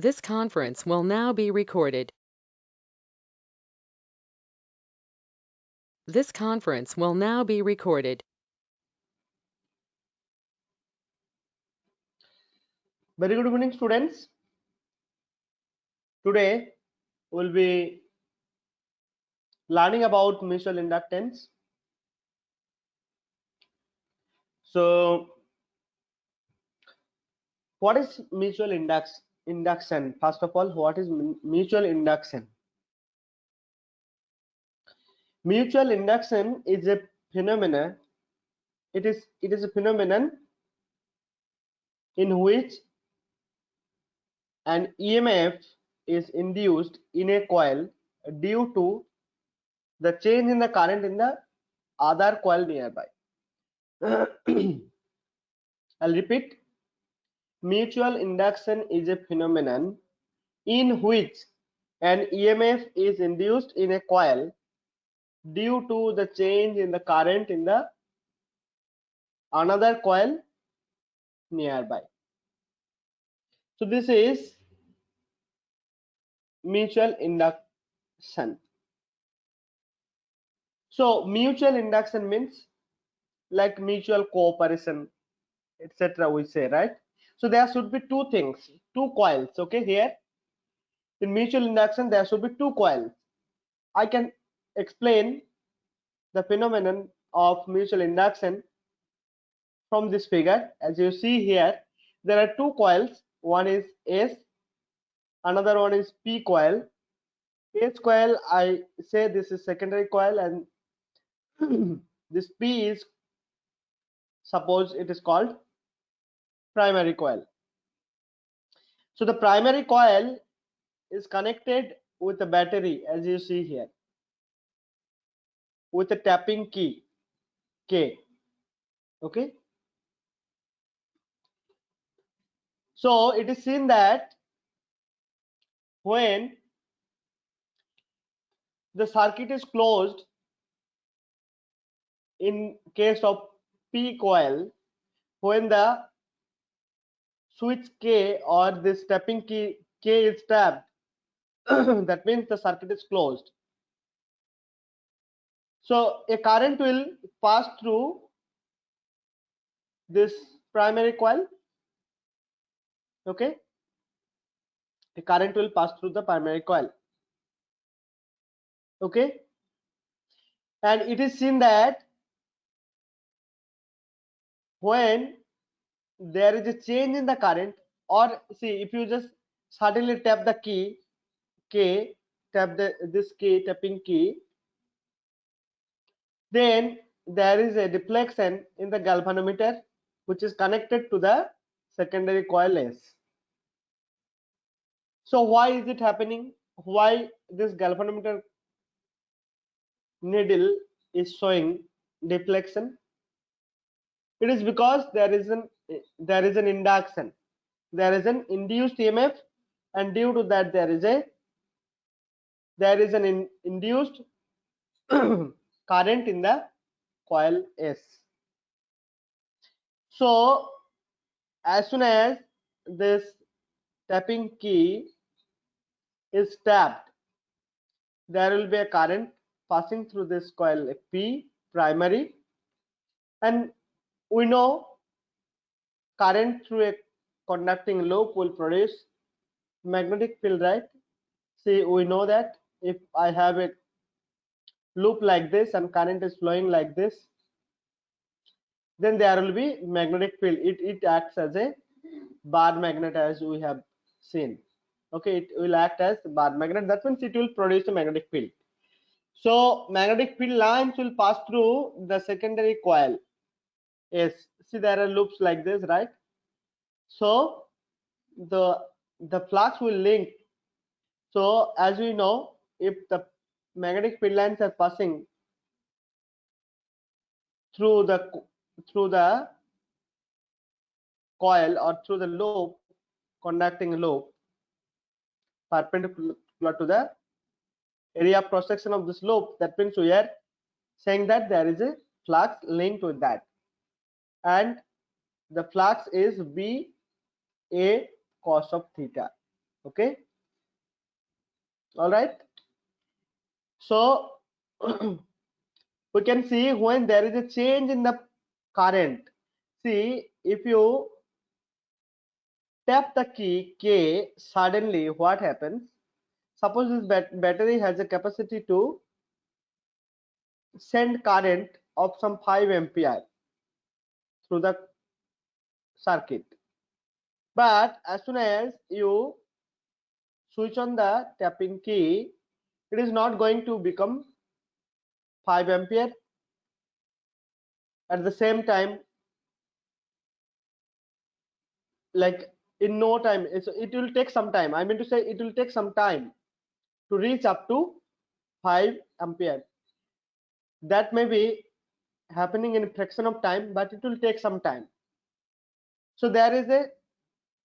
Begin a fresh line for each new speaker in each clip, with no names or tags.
This conference will now be recorded. This conference will now be recorded.
Very good evening, students. Today we'll be learning about mutual inductance. So, what is mutual induction? First of all, what is mutual induction? Mutual induction is a phenomenon. It is a phenomenon in which an EMF is induced in a coil due to the change in the current in the other coil nearby. I'll repeat. Mutual induction is a phenomenon in which an EMF is induced in a coil due to the change in the current in the another coil nearby. So this is mutual induction. So mutual induction means like mutual cooperation, etc. we say, right? So there should be two things, two coils. Okay, here in mutual induction there should be two coils. I can explain the phenomenon of mutual induction from this figure. As you see here, there are two coils. One is S, another one is P coil. S coil, I say this is secondary coil, and this P is, suppose it is called primary coil. So the primary coil is connected with a battery, as you see here, with a tapping key K. Okay, so it is seen that when the circuit is closed in case of P coil, when the switch K or this tapping key K is tapped, that means the circuit is closed. So a current will pass through this primary coil. Okay, a current will pass through the primary coil. Okay, and it is seen that when there is a change in the current, or see, if you just suddenly tap the key K, tap this key, tapping key, then there is a deflection in the galvanometer which is connected to the secondary coil S. So why is it happening? Why this galvanometer needle is showing deflection? It is because there is an induction, there is an induced EMF, and due to that there is an induced current in the coil S. So as soon as this tapping key is tapped, there will be a current passing through this coil P primary, and we know current through a conducting loop will produce magnetic field, right? See, we know that if I have a loop like this and current is flowing like this, then there will be magnetic field. It acts as a bar magnet, as we have seen. Okay, it will act as bar magnet. That means it will produce a magnetic field. So magnetic field lines will pass through the secondary coil. Yes, see, there are loops like this, right? So the flux will link. So as we know, if the magnetic field lines are passing through the coil or through the loop, conducting loop, perpendicular to the area of cross section of this loop, that means we are saying that there is a flux linked with that, and the flux is B A cos of theta. Okay, all right. So we can see when there is a change in the current. See, if you tap the key K, suddenly what happens? Suppose this battery has a capacity to send current of some 5 ampere through the circuit. But as soon as you switch on the tapping key, it is not going to become 5 ampere. At the same time, like in no time, it will take some time. I mean to say, it will take some time to reach up to 5 ampere. That may be happening in a fraction of time, but it will take some time. So there is a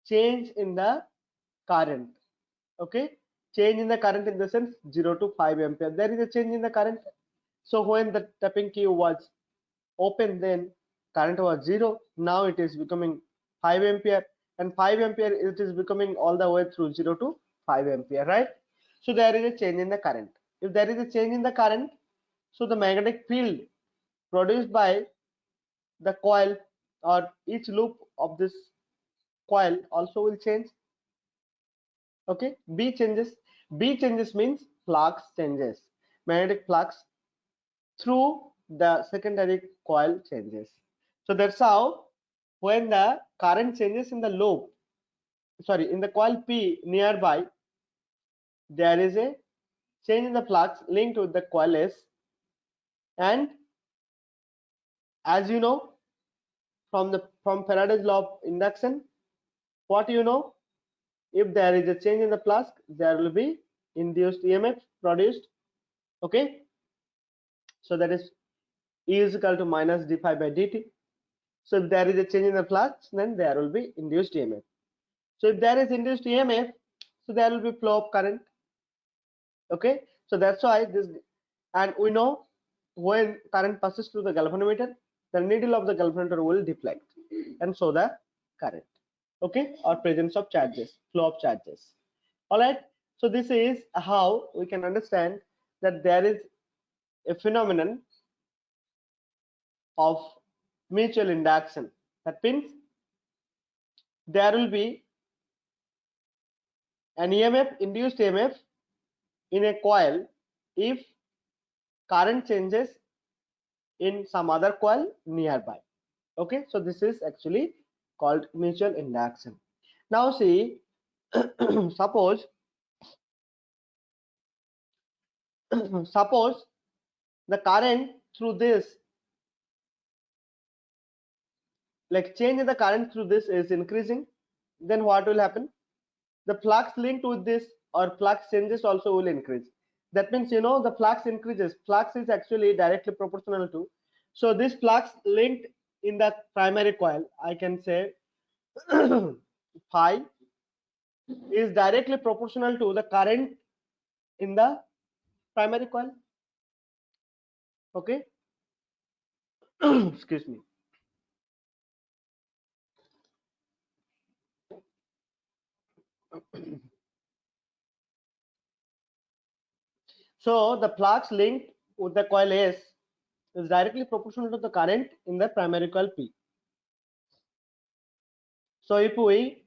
change in the current. Okay, change in the current in the sense 0 to 5 ampere. There is a change in the current. So when the tapping key was open, then current was 0. Now it is becoming 5 ampere, and 5 ampere it is becoming all the way through 0 to 5 ampere, right? So there is a change in the current. If there is a change in the current, so the magnetic field produced by the coil or each loop of this coil also will change. Okay, B changes means flux changes, magnetic flux through the secondary coil changes. So that's how when the current changes in the loop, sorry, in the coil P nearby, there is a change in the flux linked with the coil S. And as you know from Faraday's law of induction, what you know, if there is a change in the flux, there will be induced EMF produced. Okay, so that is E is equal to minus d phi by dt. So if there is a change in the flux, then there will be induced EMF. So if there is induced EMF, so there will be flow of current. Okay, so that's why this, and we know when current passes through the galvanometer, the needle of the galvanometer will deflect and show the current. Okay, or presence of charges, flow of charges. All right, so this is how we can understand that there is a phenomenon of mutual induction. That means there will be an EMF, induced EMF in a coil if current changes in some other coil nearby. Okay, so this is actually called mutual induction. Now see, suppose suppose the current through this, like change in the current through this is increasing, then what will happen? The flux linked with this or flux changes also will increase. That means, you know, the flux increases. Flux is actually directly proportional to, so this flux linked in the primary coil, I can say phi is directly proportional to the current in the primary coil. Okay, excuse me. So the flux linked with the coil S is directly proportional to the current in the primary coil P. So if we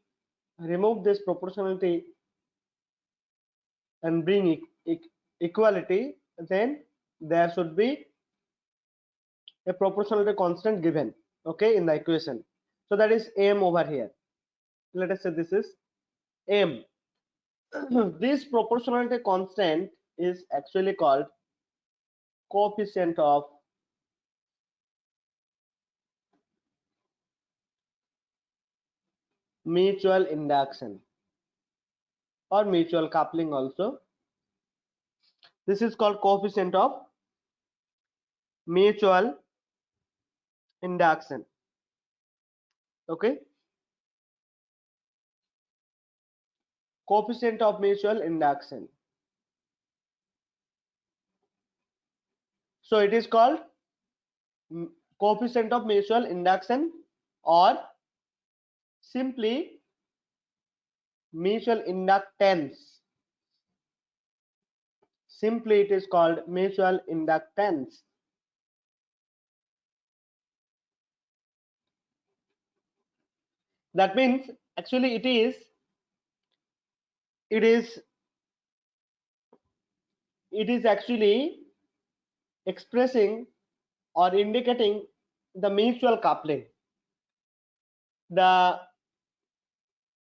remove this proportionality and bring equality, then there should be a proportionality constant given, okay, in the equation. So that is m over here. Let us say this is m. This proportionality constant is actually called coefficient of mutual induction or mutual coupling also. This is called coefficient of mutual induction. Okay, coefficient of mutual induction. So it is called coefficient of mutual induction, or simply mutual inductance. Simply it is called mutual inductance. That means actually it is actually expressing or indicating the mutual coupling, the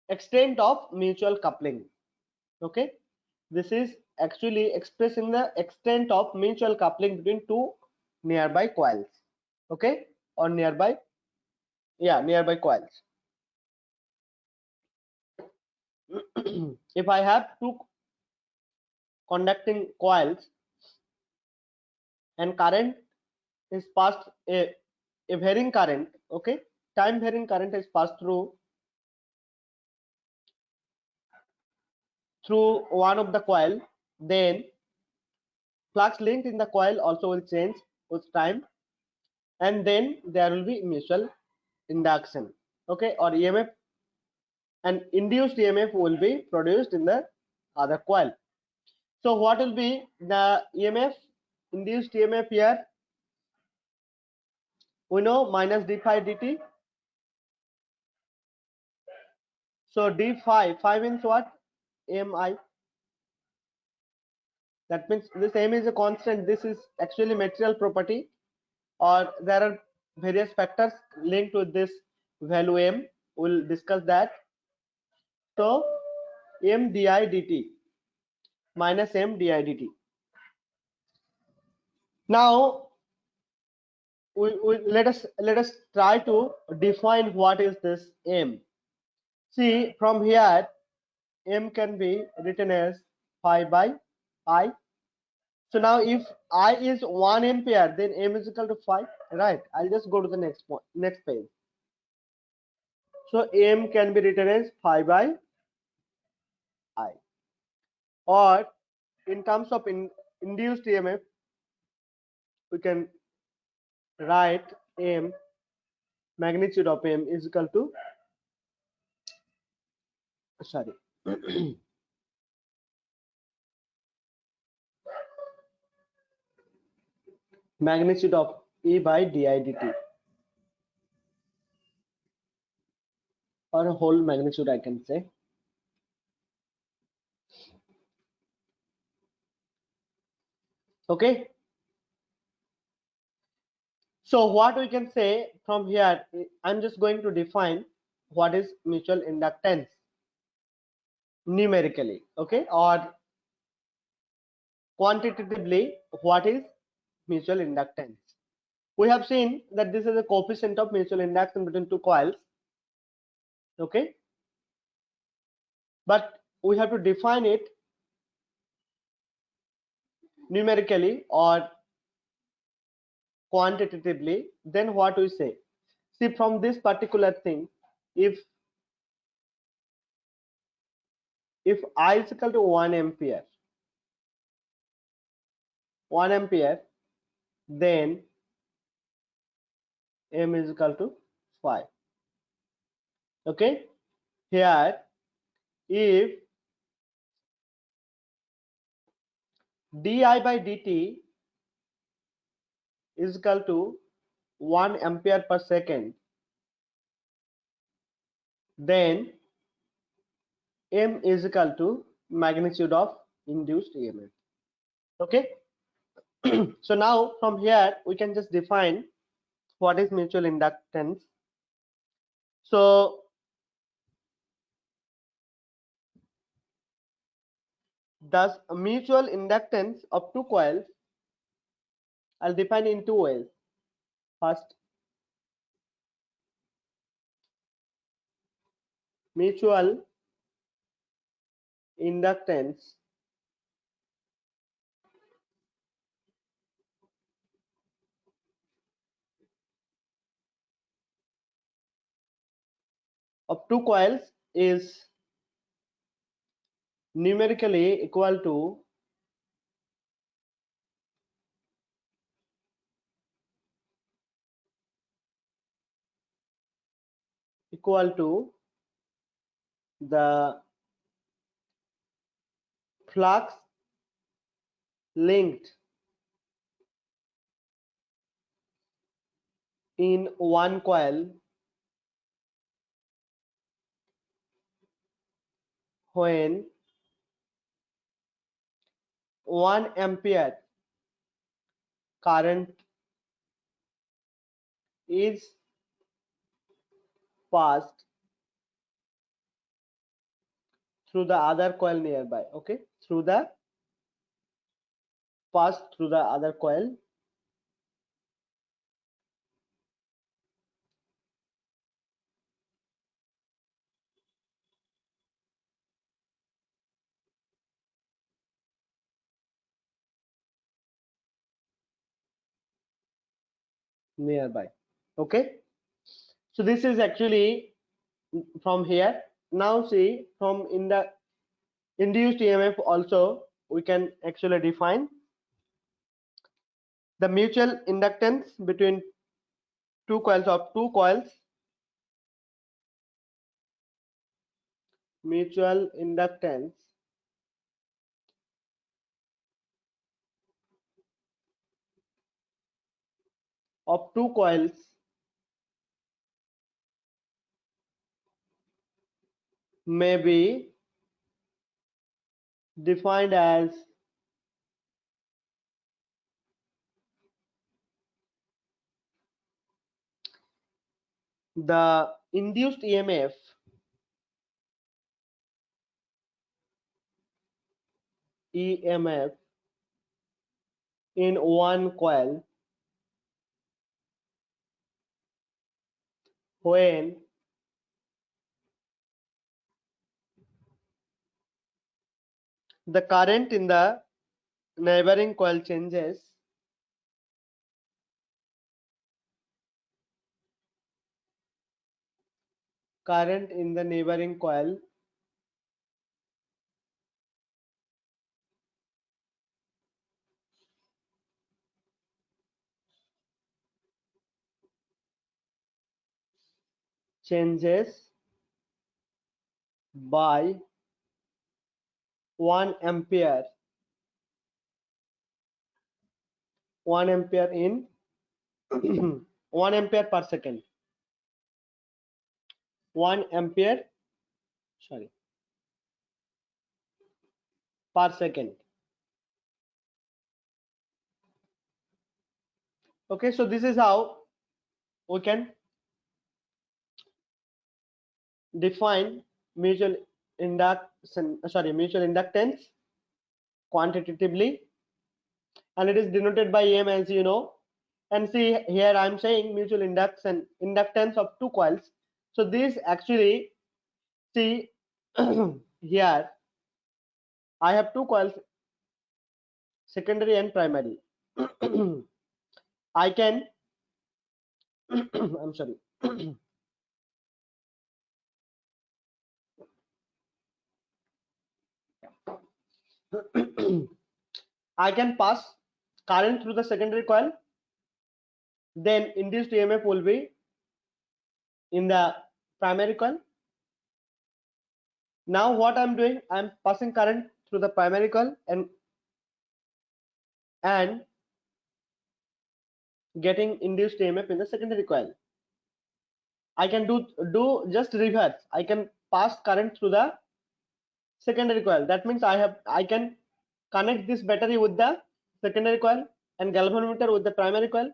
extent of mutual coupling. Okay, this is actually expressing the extent of mutual coupling between two nearby coils. Okay, or nearby coils. If I have two conducting coils and current is passed, a varying current, okay, time varying current is passed through one of the coil, then flux linked in the coil also will change with time, and then there will be mutual induction, okay, or EMF, and induced EMF will be produced in the other coil. So what will be the EMF, induced EMF here? We know minus d phi dt. So d phi means what? Mi. That means this M is a constant. This is actually material property, or there are various factors linked with this value M. We'll discuss that. So M di dt minus M di dt. Now let us try to define what is this M. See, from here M can be written as phi by I. So now if I is 1 ampere, then M is equal to phi, right? I'll just go to the next page. So M can be written as phi by I, or in terms of induced EMF, we can write M, magnitude of M is equal to, sorry, magnitude of E by di dt, or a whole magnitude I can say. Okay. So what we can say from here, I'm just going to define what is mutual inductance numerically, okay, or quantitatively what is mutual inductance. We have seen that this is a coefficient of mutual induction between two coils, okay, but we have to define it numerically or quantitatively. Then what we say, see, from this particular thing, if I is equal to 1 ampere, then M is equal to 5. Okay, here if di by dt is equal to 1 ampere per second, then M is equal to magnitude of induced EMF. Okay. So now from here we can just define what is mutual inductance. So thus a mutual inductance of two coils I'll define in two ways. First, mutual inductance of two coils is numerically equal to the flux linked in one coil when 1 ampere current is passed through the other coil nearby. Okay, passed through the other coil nearby. Okay, so this is actually from here. Now see, from in the induced EMF also we can actually define the mutual inductance between two coils. Mutual inductance of two coils may be defined as the induced EMF in one coil when the current in the neighboring coil changes current in the neighboring coil changes by 1 ampere 1 ampere in 1 ampere per second 1 ampere sorry per second. Okay, so this is how we can define mutual mutual inductance quantitatively, and it is denoted by M, as you know. And see here I am saying mutual inductance of two coils. So this actually, see here I have two coils, secondary and primary. I can I'm sorry I can pass current through the secondary coil, then induced EMF will be in the primary coil. Now what I'm doing, I'm passing current through the primary coil and getting induced EMF in the secondary coil. I can do just reverse. I can pass current through the secondary coil. That means I can connect this battery with the secondary coil and galvanometer with the primary coil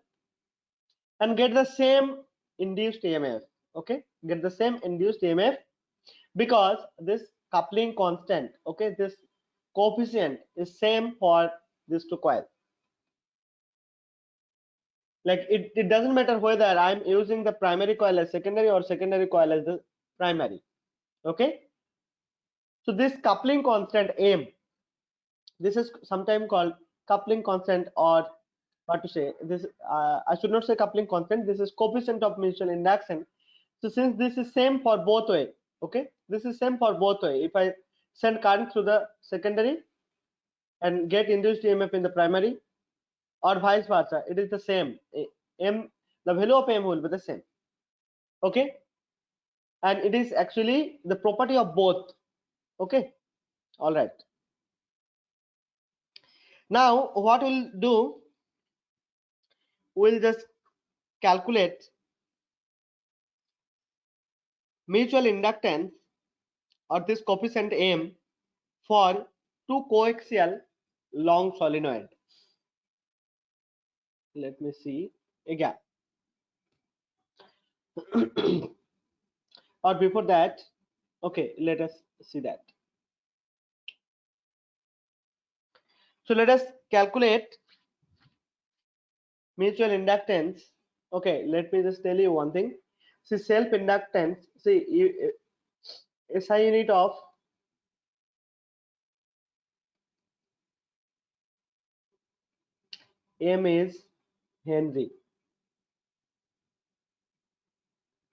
and get the same induced EMF. Okay, get the same induced EMF because this coupling constant, okay, this coefficient is same for these two coils. Like it doesn't matter whether I'm using the primary coil as secondary or secondary coil as the primary. Okay, so this coupling constant M, this is sometimes called coupling constant, or what to say this, I should not say coupling constant, this is coefficient of mutual induction. So since this is same for both way, okay, this is same for both way. If I send current through the secondary and get induced EMF in the primary, or vice versa, it is the same. M, the value of M will be the same. Okay, and it is actually the property of both. Okay, all right. Now what we'll do, we'll just calculate mutual inductance or this coefficient M for two coaxial long solenoid. Let me see again. Or before that, okay, let us see that. So let us calculate mutual inductance. Okay, let me just tell you one thing. See, self inductance, see, SI unit of M is Henry,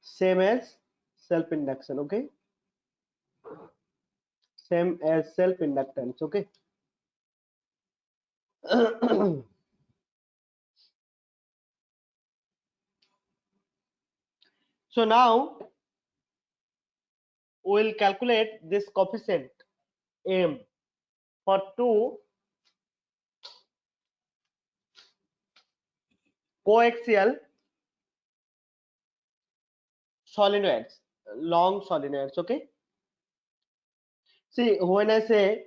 same as self induction. Okay, same as self inductance. Okay. So now we'll calculate this coefficient M for two coaxial solenoids, long solenoids. Okay. See, when I say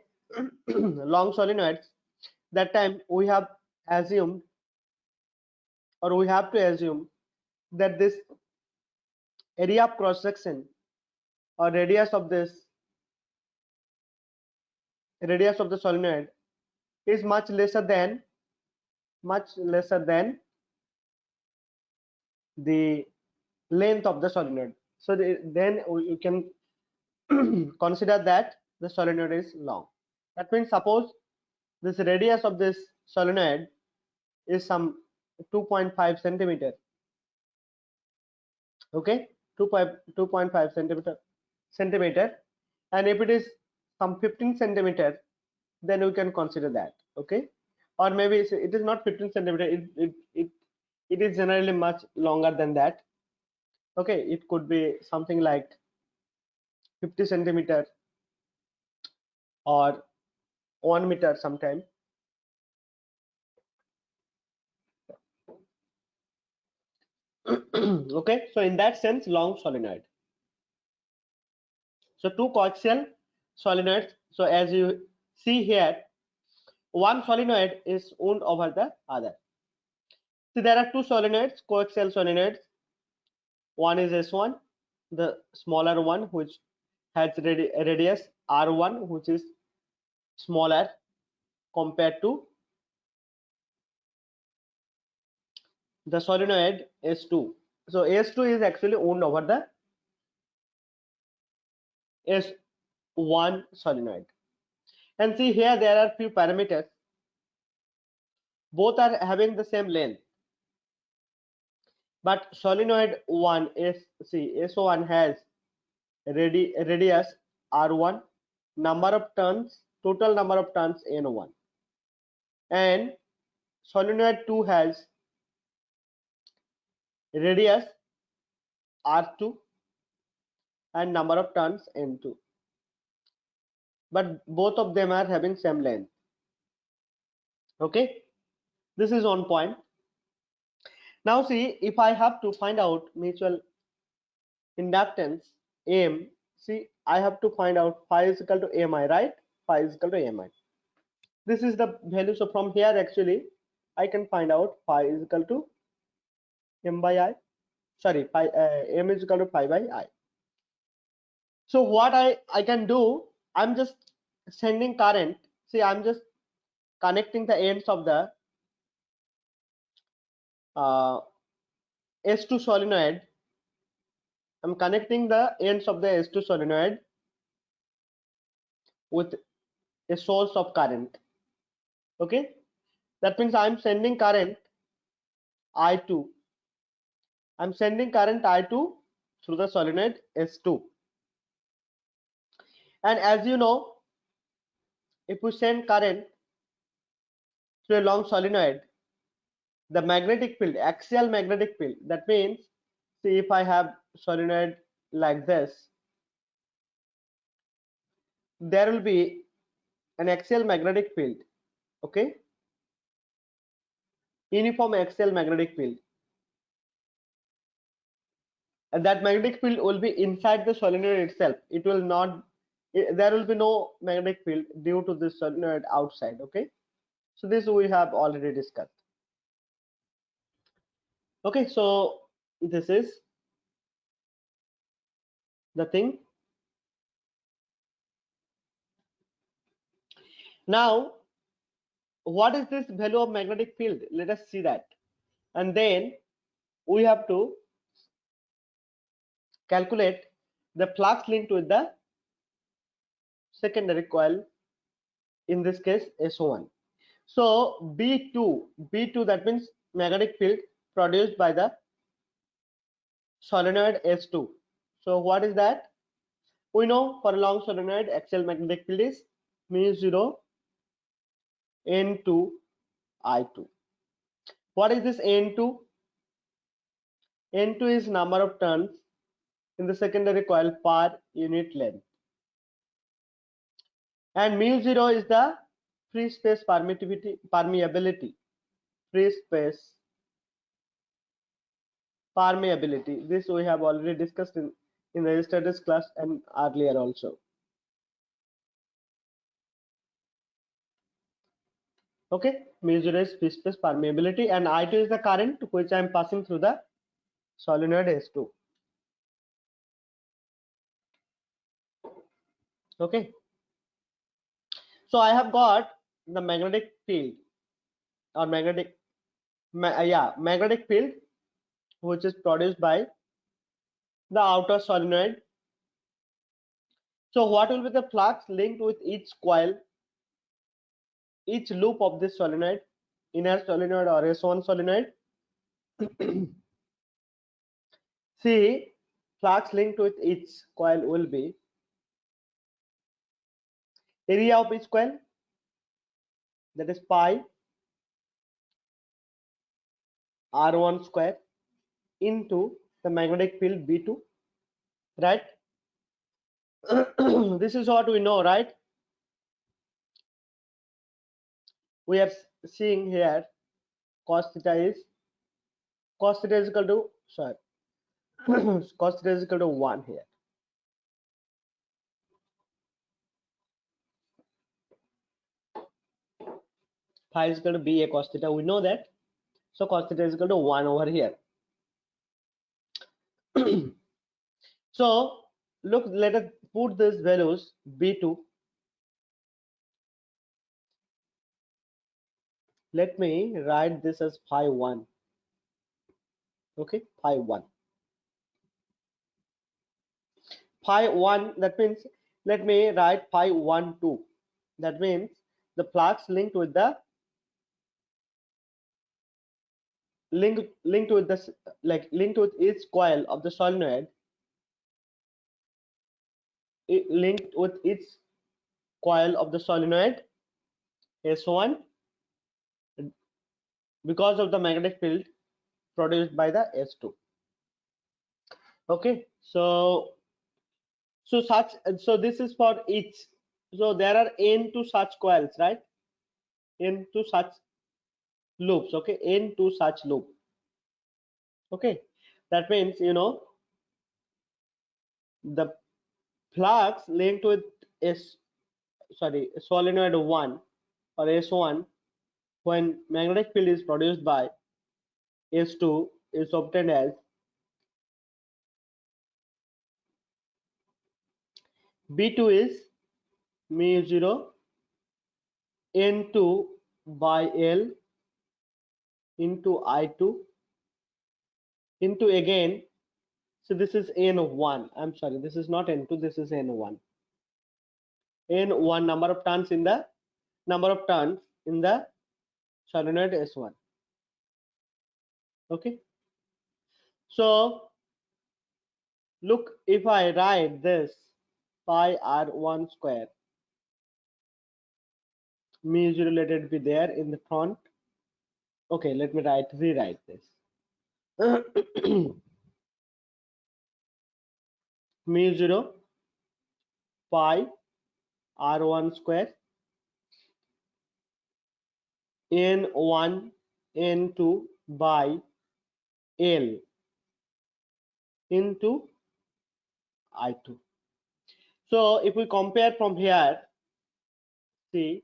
long solenoids, that time we have assumed, or we have to assume, that this area of cross section or radius of the solenoid is much lesser than the length of the solenoid. So then you can consider that the solenoid is long. That means suppose this radius of this solenoid is some 2.5 centimeter. Okay, 2.5 centimeter, and if it is some 15 centimeter, then we can consider that. Okay, or maybe it is not 15 centimeter, it is generally much longer than that. Okay, it could be something like 50 centimeter or 1 meter sometime. Okay, so in that sense, long solenoid. So two coaxial solenoids. So as you see here, one solenoid is wound over the other. So there are two solenoids, coaxial solenoids. One is S1, the smaller one, which has radius R1, which is smaller compared to the solenoid S2. So S2 is actually wound over the S1 solenoid. And see here, there are few parameters. Both are having the same length, but solenoid 1 is, see, S1 has radius R1, number of turns, total number of turns N1, and solenoid 2 has radius R2 and number of turns N2, but both of them are having same length. Okay, this is one point. Now see, if I have to find out mutual inductance M, see, I have to find out phi is equal to Mi, right? Phi is equal to Mi. This is the value. So from here actually I can find out phi is equal to M by I. Sorry, phi, M is equal to phi by I. So what I can do, I'm just sending current. See, I'm just connecting the ends of the S2 solenoid. I'm connecting the ends of the S2 solenoid with a source of current. Okay, that means I'm sending current I2. I'm sending current I2 through the solenoid S2. And as you know, if we send current through a long solenoid, the magnetic field, axial magnetic field, that means, see, if I have solenoid like this, there will be an axial magnetic field. Okay, uniform axial magnetic field, and that magnetic field will be inside the solenoid itself. It will not, there will be no magnetic field due to this solenoid outside. Okay, so this we have already discussed. Okay, so this is the thing. Now what is this value of magnetic field? Let us see that, and then we have to calculate the flux linked with the secondary coil, in this case S1. So B2, that means magnetic field produced by the solenoid S2. So what is that? We know for a long solenoid axial magnetic field is mu0 N2 I2. What is this N2? N2 is number of turns in the secondary coil per unit length, and mu0 is the free space permeability, free space permeability. This we have already discussed in the resistance class and earlier also. Okay, mu0 is free space permeability, and I2 is the current which I am passing through the solenoid S2. Okay, so I have got the magnetic field or magnetic field which is produced by the outer solenoid. So what will be the flux linked with each coil, each loop of this solenoid, inner solenoid or S1 solenoid? See, flux linked with each coil will be area of each coil, that is pi R1 square into the magnetic field B2, right? This is what we know, right? We are seeing here cos theta is equal to, sorry, cos theta is equal to 1 here. Phi is equal to BA cos theta, we know that. So cos theta is equal to 1 over here. So look, let us put these values. B2, let me write this as phi 1. Okay, phi 1. Phi 1, that means, let me write phi 1 2. That means the flux linked with the linked with this, like linked with each coil of the solenoid, linked with each coil of the solenoid S1 because of the magnetic field produced by the S2. Okay, so this is for each. So there are n2 such coils, right? N2 such loops. Okay, n2 such loop. Okay, that means, you know, the flux linked with solenoid 1 or S1 when magnetic field is produced by S2 is obtained as B2 is mu0 N2 by L into I2 into, again, so this is N1, I'm sorry, this is not N2, this is N1. N1 number of turns in the solenoid S1. Okay, so look, if I write this pi R1 square, mu0, let it be there in the front. Okay, let me rewrite this. mu0 pi R1 square N1 N2 by L into I2. So if we compare from here, see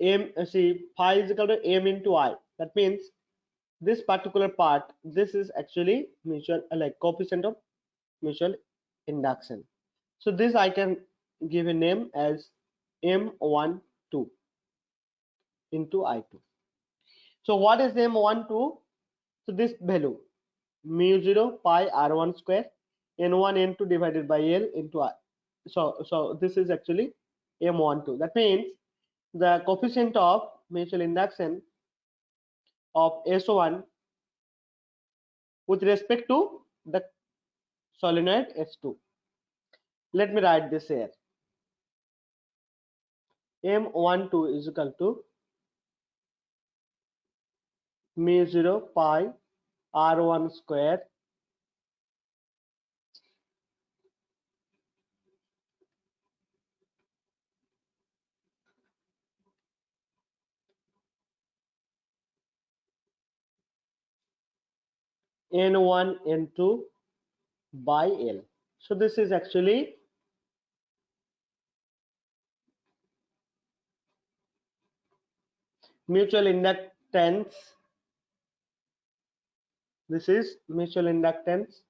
phi is equal to M into I. That means this particular part, this is actually mutual, like coefficient of mutual induction. So this I can give a name as M12 into I2. So what is M12? So this value mu 0 pi r1 square n1 n2 divided by L into I. So this is actually M12. That means the coefficient of mutual induction of S1 with respect to the solenoid S2. Let me write this here. M12 is equal to mu 0 pi r1 square n1 n2 by L. So this is actually mutual inductance. This is mutual inductance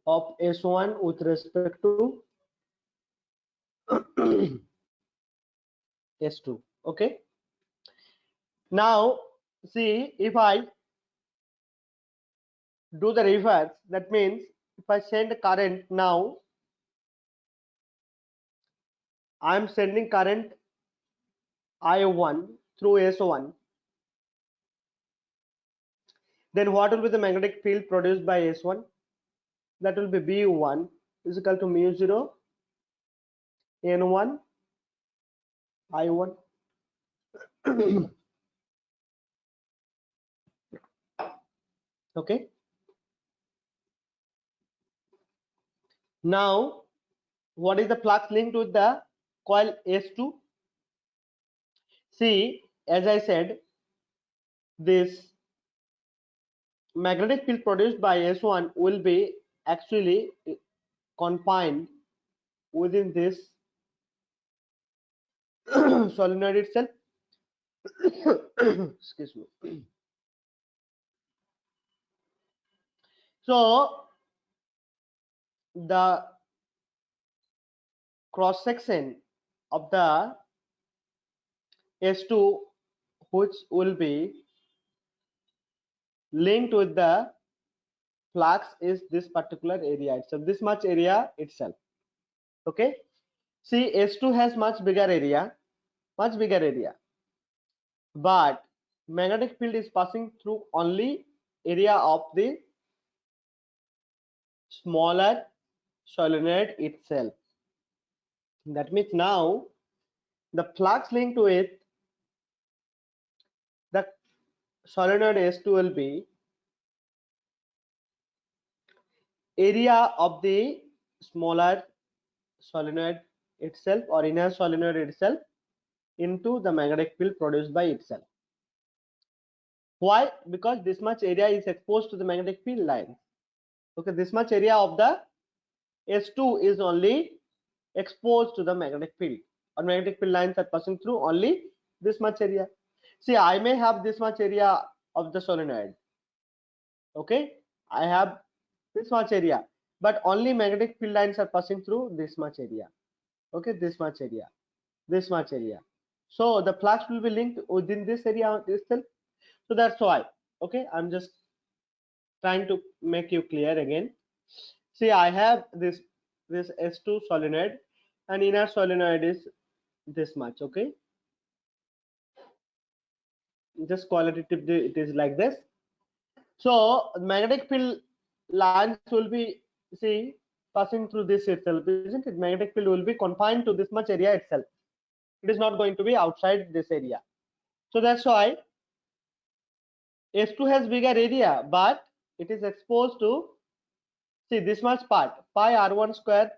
of S1 with respect to S2. Okay. Now see, if I do the reverse, that means if I send current now, I am sending current I1 through S1, then what will be the magnetic field produced by S1? That will be B1 is equal to mu 0 N1 I1. Okay. Now what is the flux linked with the coil S2? See, as I said, this magnetic field produced by S1 will be actually confined within this solenoid itself. Excuse me. So the cross section of the S2, which will be linked with the flux, is this particular area itself, this much area itself. Okay. See, S2 has much bigger area, but magnetic field is passing through only area of the smaller solenoid itself. That means now the flux linked with the solenoid S2 will be area of the smaller solenoid itself or inner solenoid itself into the magnetic field produced by itself. Why? Because this much area is exposed to the magnetic field line. Okay, this much area of the S2 is only exposed to the magnetic field, or magnetic field lines are passing through only this much area. See, I may have this much area of the solenoid. Okay, I have this much area, but only magnetic field lines are passing through this much area. Okay, this much area, this much area. So the flux will be linked within this area itself. So that's why. Okay, I'm just trying to make you clear again. See, I have this S2 solenoid, and inner solenoid is this much. Okay, just qualitatively it is like this. So magnetic field lines will be, see, passing through this itself, isn't it? Magnetic field will be confined to this much area itself. It is not going to be outside this area. So that's why S2 has bigger area, but it is exposed to, see, this much part. pi r1 square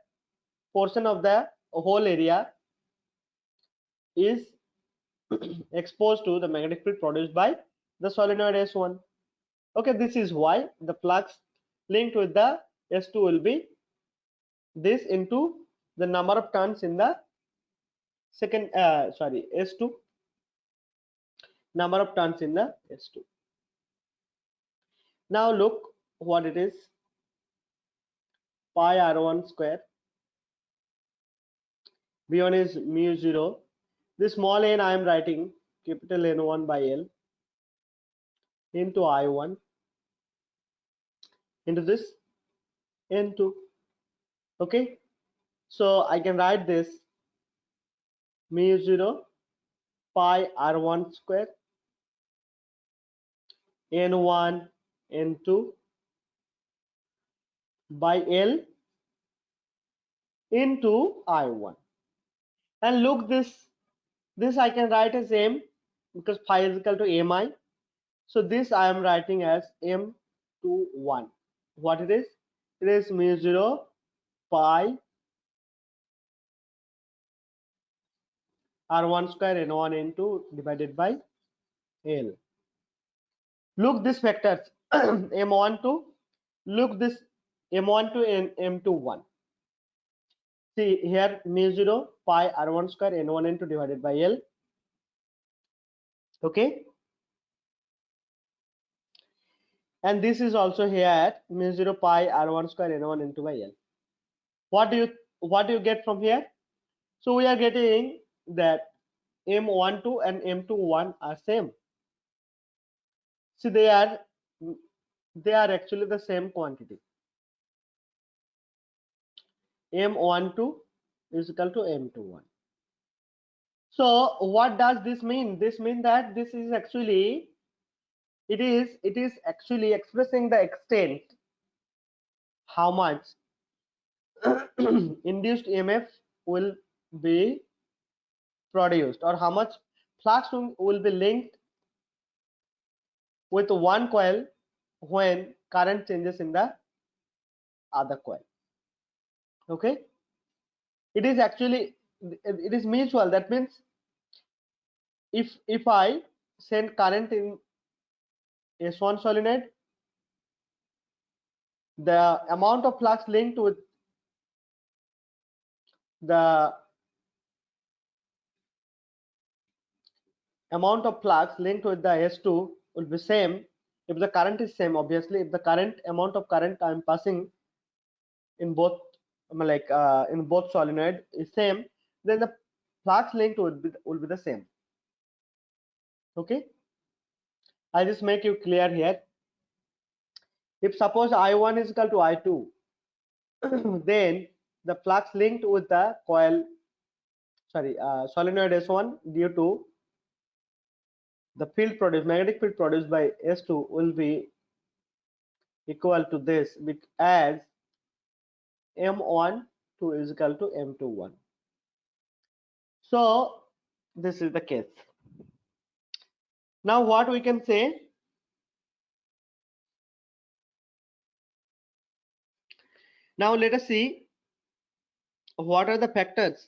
portion of the whole area is exposed to the magnetic field produced by the solenoid S1. Okay, this is why the flux linked with the S2 will be this into the number of turns in the second S2, number of turns in the S2. Now look what it is, pi r1 square, v1 is mu 0, this small n I am writing capital N1 by L into I1 into this N2. Okay, so I can write this mu 0 pi r1 square N1 N2 by L into I1. And look, this I can write as m because phi is equal to mi. So this I am writing as m21. What it is? It is mu 0 pi r1 square n1 n2 divided by L. Look this vectors m12. Look this m12 and m21. See here mu 0 pi r1 square n1 n2 divided by L. Okay, and this is also here mu 0 pi r1 square n1 n2 by L. What do you get from here? So we are getting that m12 and m21 are same. See, they are actually the same quantity. M12 is equal to M21. So what does this mean? This means that this is actually it is actually expressing the extent how much induced EMF will be produced, or how much flux will be linked with one coil when current changes in the other coil. Okay, it is actually it is mutual. That means if I send current in S1 solenoid, the amount of flux linked with the S2 will be same if the current is same. Obviously, if the current amount of current I am passing in both in both solenoid is same, then the flux linked will be the same. Okay, I just make you clear here. If suppose I1 is equal to I2, then the flux linked with the coil solenoid S1 due to the field produced, magnetic field produced by S2 will be equal to this, as M12 is equal to M21. So this is the case. Now what we can say? Now let us see what are the factors.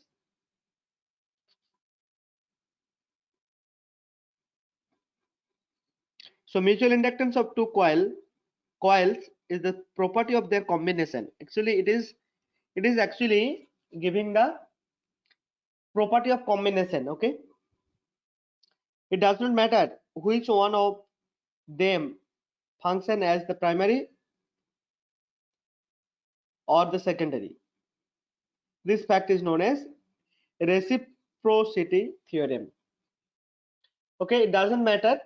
So mutual inductance of two coils is the property of their combination. Actually, it is actually giving the property of combination. Okay, it does not matter which one of them function as the primary or the secondary. This fact is known as reciprocity theorem. Okay, it doesn't matter.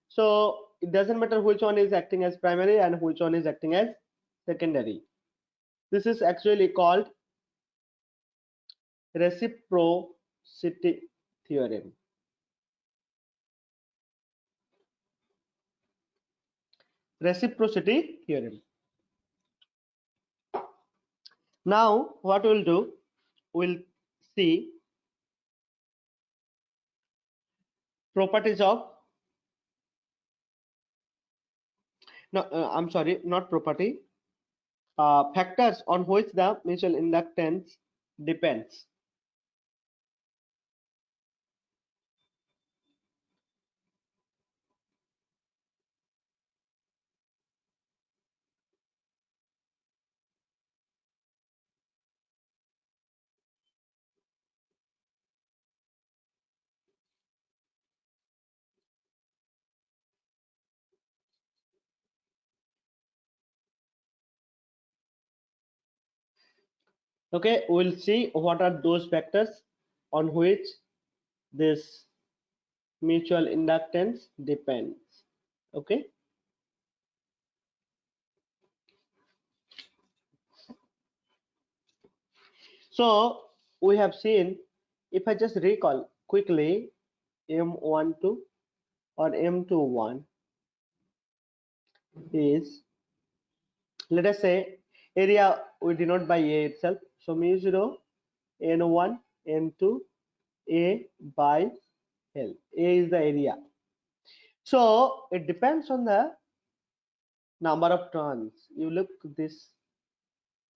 So it doesn't matter which one is acting as primary and which one is acting as secondary. This is actually called reciprocity theorem. Reciprocity theorem. Now what we'll do, we'll see properties of no I'm sorry, not property, factors on which the mutual inductance depends. Okay, we'll see what are those factors on which this mutual inductance depends. Okay, so we have seen, if I just recall quickly, M12 or M21 is, let us say, area we denote by A itself. So mu 0 N1 N2 A by L. A is the area. So it depends on the number of turns. You look this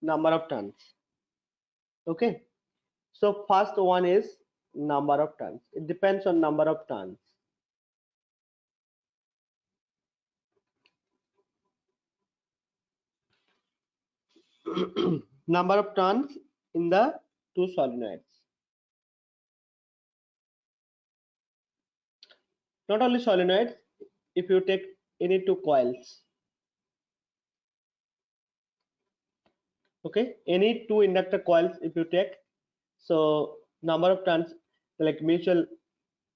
number of turns. Okay. So first one is number of turns. It depends on number of turns. Number of turns in the two solenoids. Not only solenoids, if you take any two coils, okay, any two inductor coils if you take, so number of turns, like mutual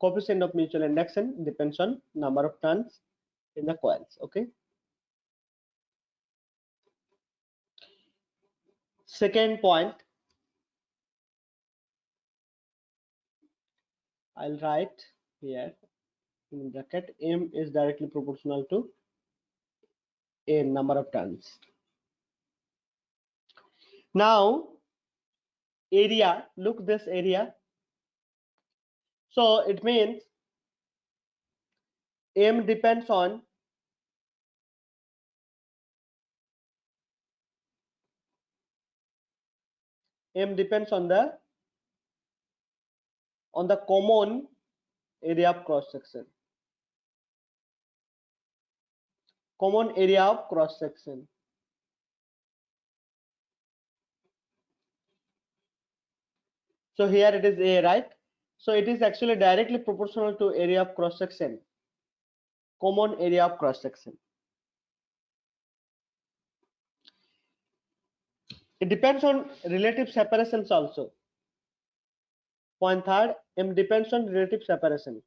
coefficient of mutual induction depends on number of turns in the coils. Okay, second point, I'll write here in bracket, M is directly proportional to A number of turns. Now area, look this area, so it means M depends on the common area of cross section. Common area of cross section. So here it is A, right? So it is actually directly proportional to area of cross section. Common area of cross section. It depends on relative separations also. Point third, M depends on relative separation.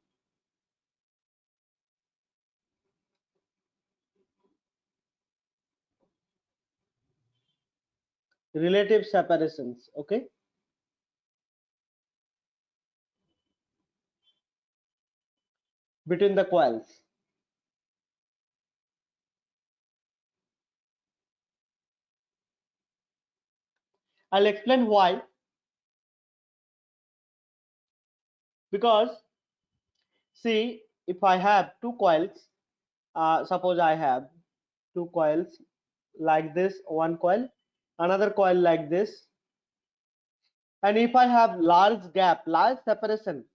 Relative separations, okay? Between the coils. I'll explain why. Because see, if I have two coils, suppose I have two coils like this, one coil, another coil like this, and if I have large gap, large separation,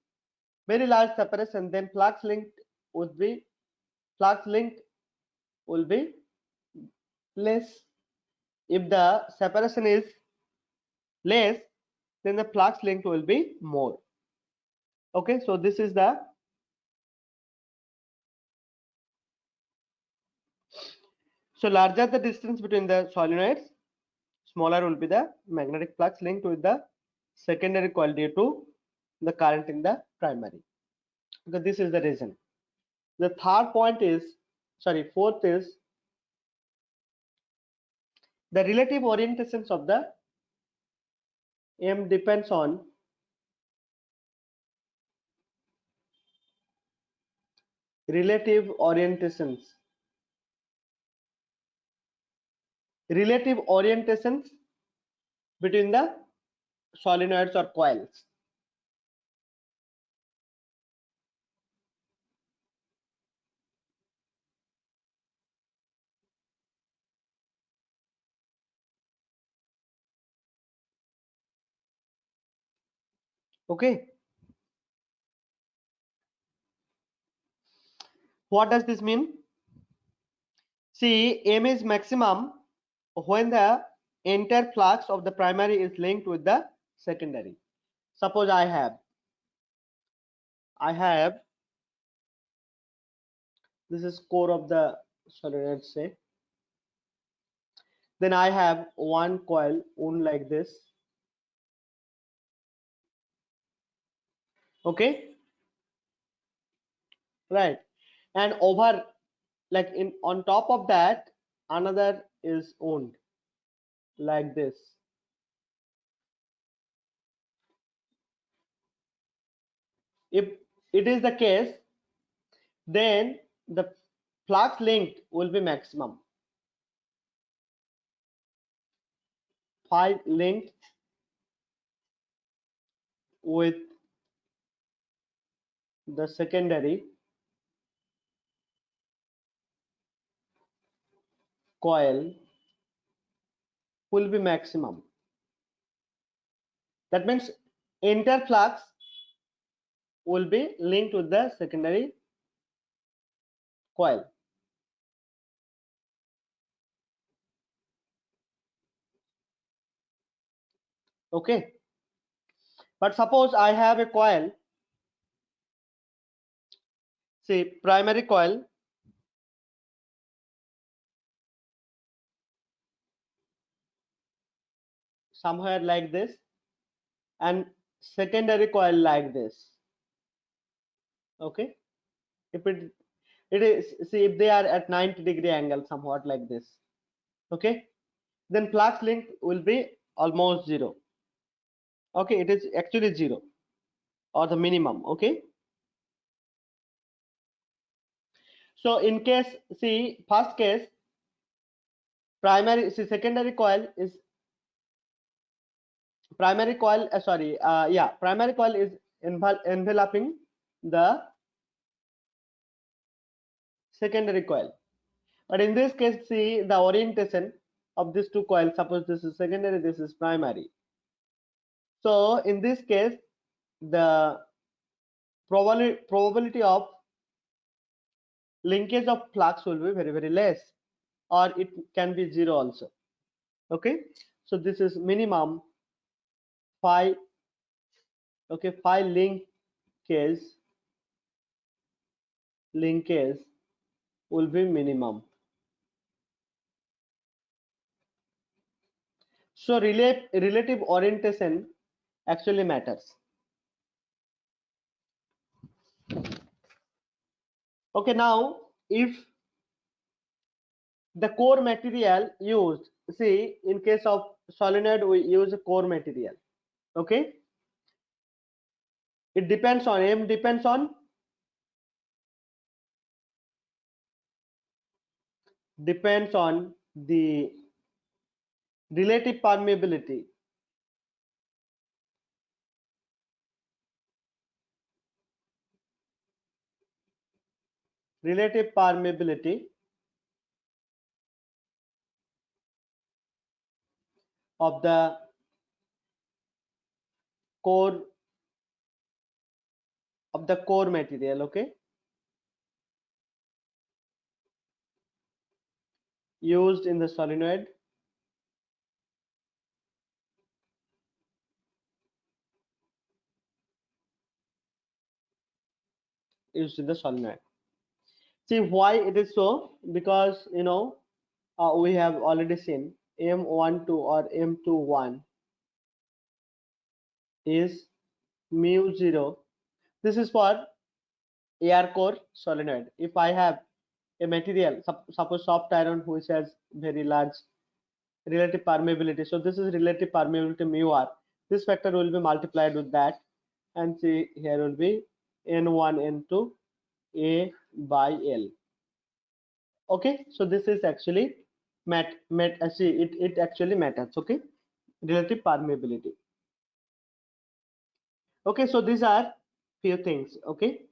very large separation, then flux link will be less. If the separation is less, then the flux length will be more. Okay, so this is the, so larger the distance between the solenoids, smaller will be the magnetic flux linked with the secondary coil due to the current in the primary. Okay, this is the reason. The third point is, fourth is the relative orientations of the M depends on relative orientations. Relative orientations between the solenoids or coils. Okay, what does this mean? See, M is maximum when the entire flux of the primary is linked with the secondary. Suppose I have this is core of the solenoid, say. Then I have one coil wound like this. Okay, right. And over, like in on top of that, another is wound like this. If it is the case, then the flux linked will be maximum. Phi linked with the secondary coil will be maximum. That means interflux will be linked with the secondary coil. Okay, but suppose I have a coil, say primary coil, somewhere like this, and secondary coil like this. Okay, if it is, see, if they are at 90-degree angle, somewhat like this. Okay, then flux link will be almost zero. Okay, it is actually zero or the minimum. Okay, so in case, see, first case, primary, see, secondary coil is primary coil, primary coil is enveloping the secondary coil. But in this case, see the orientation of these two coils. Suppose this is secondary, this is primary. So in this case, the probability of linkage of flux will be very, very less, or it can be zero also. Okay, so this is minimum phi. Okay, phi linkage will be minimum. So relative orientation actually matters. Okay, now if the core material used, see, in case of solenoid we use a core material. Okay, it depends on M depends on the relative permeability. Relative permeability of the core material. Okay, used in the solenoid See why it is so? Because we have already seen M12 or M21 is mu 0. This is for air core solenoid. If I have a material, suppose soft iron, which has very large relative permeability, so this is relative permeability mu r. This factor will be multiplied with that, and see here will be N1 N2 A by L. Okay, so this is actually it actually matters. Okay, relative permeability. Okay, so these are few things. Okay,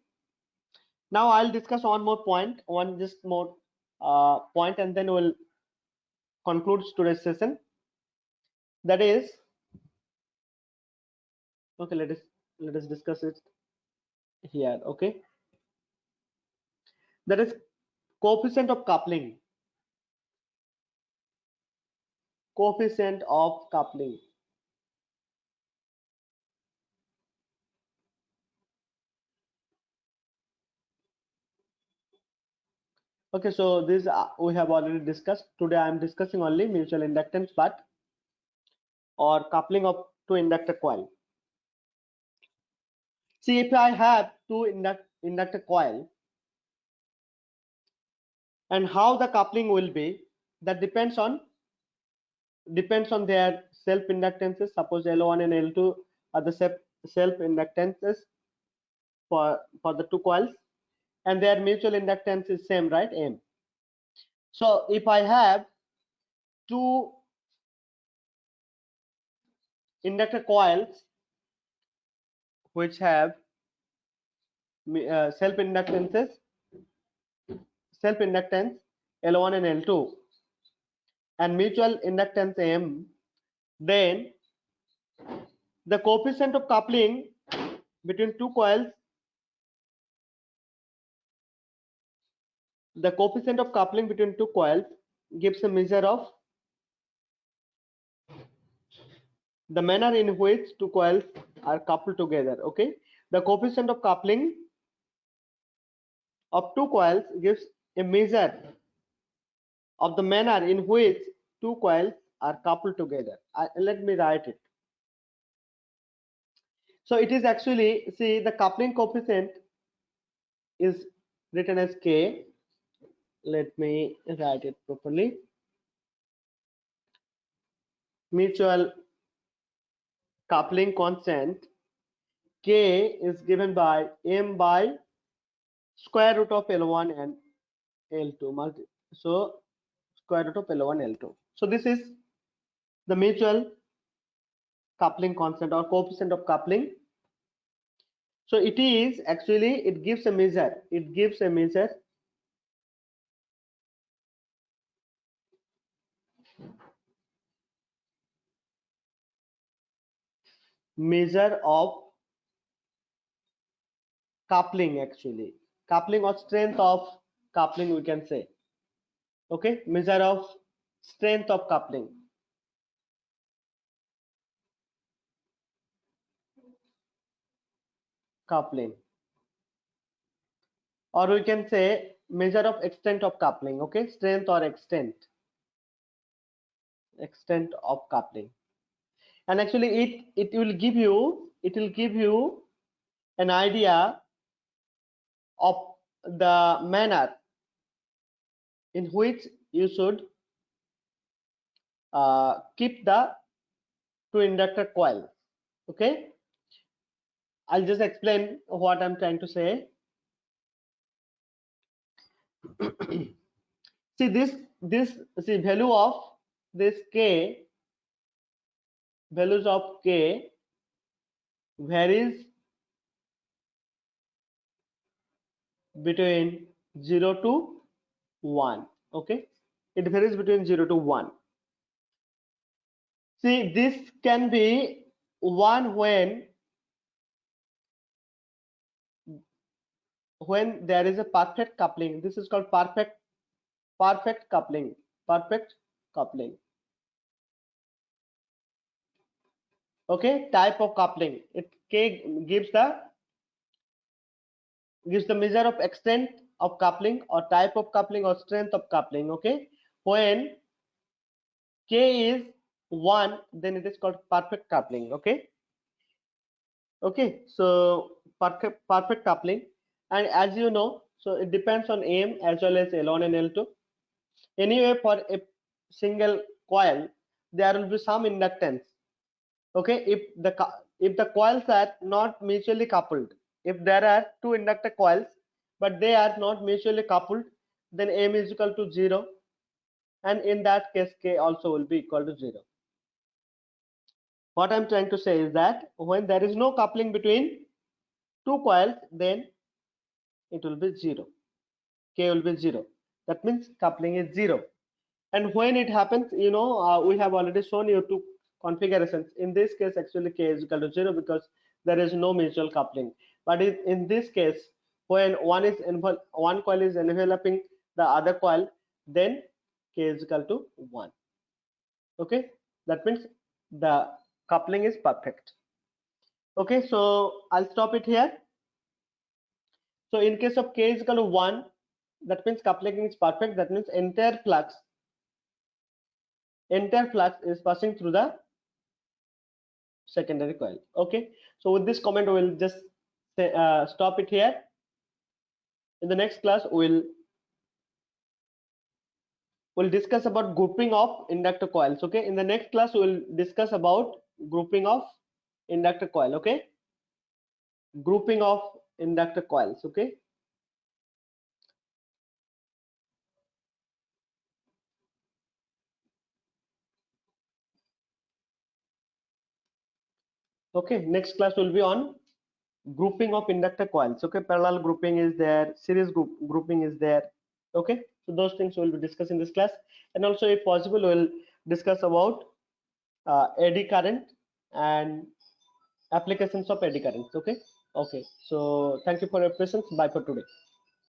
now I'll discuss one more point, just more point, and then we'll conclude today's session. That is, okay, let us let us discuss it here. Okay, that is coefficient of coupling. Coefficient of coupling. Okay, so this we have already discussed. Today I am discussing only mutual inductance part or coupling of two inductor coil. See, if I have two inductor coil, and how the coupling will be, that depends on their self inductances. Suppose L1 and L2 are the self inductances for the two coils, and their mutual inductance is same, right? M. So if I have two inductor coils which have self inductance L1 and L2 and mutual inductance M, then the coefficient of coupling between two coils, gives a measure of the manner in which two coils are coupled together. Okay, the coefficient of coupling of two coils gives a measure of the manner in which two coils are coupled together. Let me write it. So it is actually, see, the coupling coefficient is written as K. Let me write it properly. Mutual coupling constant K is given by M by square root of L1 and L2. So square root of L1 L2. So this is the mutual coupling constant or coefficient of coupling. So it is actually, it gives a measure. Measure of coupling, actually coupling or strength of coupling, we can say. Okay, measure of strength of coupling. Or we can say measure of extent of coupling. Okay, strength or extent of coupling. And actually it will give you an idea of the manner in which you should keep the two inductor coil. Okay, I'll just explain what I'm trying to say. See, this see, value of this K, values of K varies between 0 to 1. Okay, it varies between 0 to 1. See, this can be 1 when there is a perfect coupling. This is called perfect coupling. Okay, type of coupling. It K gives the measure of extent of coupling or type of coupling or strength of coupling. Okay, when K is 1, then it is called perfect coupling. Okay, so perfect coupling. And as you know, so it depends on M as well as L1 and L2. Anyway, for a single coil there will be some inductance. Okay, if the coils are not mutually coupled, if there are two inductor coils but they are not mutually coupled, then M is equal to 0, and in that case K also will be equal to 0. What I'm trying to say is that when there is no coupling between two coils, then it will be 0. K will be 0. That means coupling is 0. And when it happens, you know, we have already shown you two configurations. In this case, actually K is equal to 0 because there is no mutual coupling. But in this case, when one coil is enveloping the other coil, then K is equal to 1. Okay, that means the coupling is perfect. Okay, so I'll stop it here. So in case of K is equal to 1, that means coupling is perfect. That means entire flux is passing through the secondary coil. Okay, so with this comment we'll just say, stop it here. In the next class we'll discuss about grouping of inductor coils. Okay, in the next class we'll discuss about grouping of inductor coil. Okay, grouping of inductor coils. Okay, next class will be on grouping of inductor coils. Okay, parallel grouping is there, series grouping is there. Okay, so those things we'll be discussing in this class, and also if possible we'll discuss about eddy current and applications of eddy currents. Okay, so thank you for your patience. Bye for today.